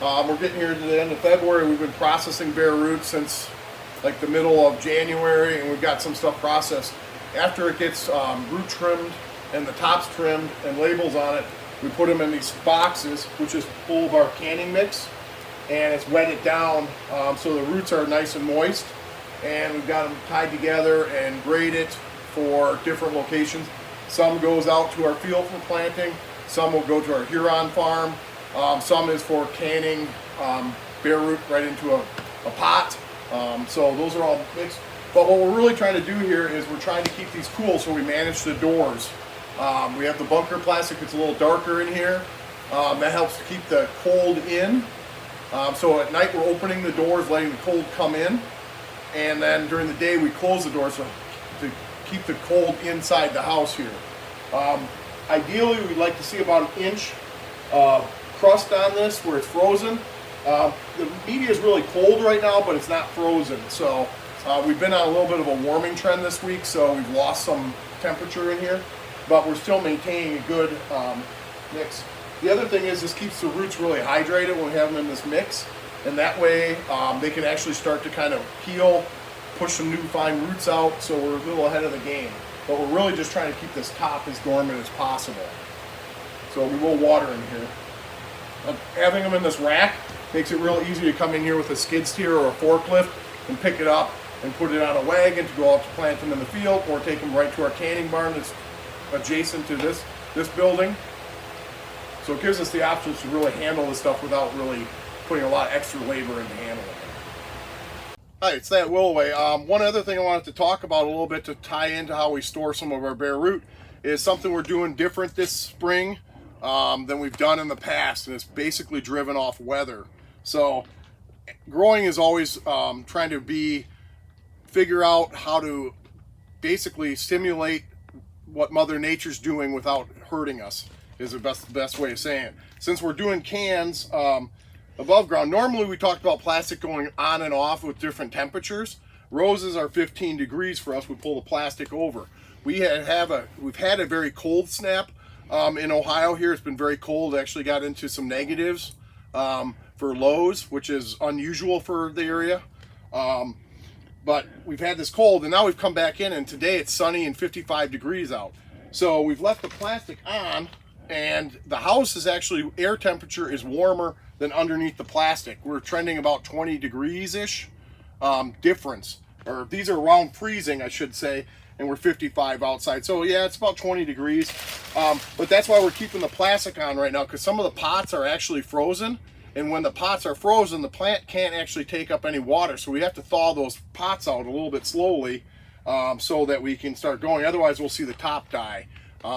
We're getting here to the end of February. We've been processing bare roots since like the middle of January, and we've got some stuff processed. After it gets root trimmed and the tops trimmed and labels on it, we put them in these boxes, which is full of our canning mix, and it's wetted down so the roots are nice and moist. And we've got them tied together and graded for different locations. Some goes out to our field for planting, some will go to our Huron farm, some is for canning bare root right into a pot. So those are all mixed. But what we're really trying to do here is we're trying to keep these cool, so we manage the doors. We have the bunker plastic, it's a little darker in here. That helps to keep the cold in. So at night we're opening the doors, letting the cold come in. And then during the day we close the doors to keep the cold inside the house here. Ideally we'd like to see about an inch crust on this where it's frozen. The media is really cold right now, but it's not frozen. So we've been on a little bit of a warming trend this week, so we've lost some temperature in here, but we're still maintaining a good mix. The other thing is this keeps the roots really hydrated when we have them in this mix, and that way they can actually start to kind of heal, push some new fine roots out, so we're a little ahead of the game. But we're really just trying to keep this top as dormant as possible. So we will water in here. Having them in this rack makes it real easy to come in here with a skid steer or a forklift and pick it up and put it on a wagon to go out to plant them in the field, or take them right to our canning barn that's adjacent to this building. So it gives us the options to really handle this stuff without really putting a lot of extra labor into handling it. Hi, it's that Willoway. One other thing I wanted to talk about a little bit to tie into how we store some of our bare root is something we're doing different this spring than we've done in the past, and it's basically driven off weather. So growing is always trying to figure out how to basically stimulate what Mother Nature's doing without hurting us, is the best way of saying it. Since we're doing cans above ground, normally we talked about plastic going on and off with different temperatures. Roses are 15 degrees for us. We pull the plastic over. We've had a very cold snap in Ohio here. It's been very cold. It actually got into some negatives for lows, which is unusual for the area. But we've had this cold, and now we've come back in, and today it's sunny and 55 degrees out. So we've left the plastic on, and the house is actually, air temperature is warmer than underneath the plastic. We're trending about 20 degrees-ish difference. Or these are around freezing, I should say, and we're 55 outside. So yeah, it's about 20 degrees. But that's why we're keeping the plastic on right now, because some of the pots are actually frozen. And when the pots are frozen, the plant can't actually take up any water. So we have to thaw those pots out a little bit slowly so that we can start going. Otherwise, we'll see the top die.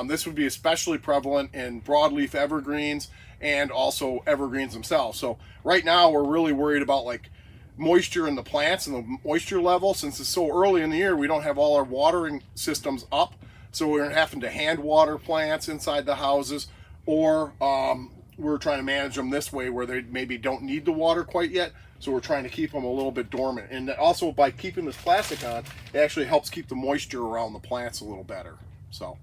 This would be especially prevalent in broadleaf evergreens and also evergreens themselves. So right now, we're really worried about like moisture in the plants and the moisture level. Since it's so early in the year, we don't have all our watering systems up. So we're having to hand water plants inside the houses, or we're trying to manage them this way where they maybe don't need the water quite yet. So we're trying to keep them a little bit dormant. And also by keeping this plastic on, it actually helps keep the moisture around the plants a little better. So.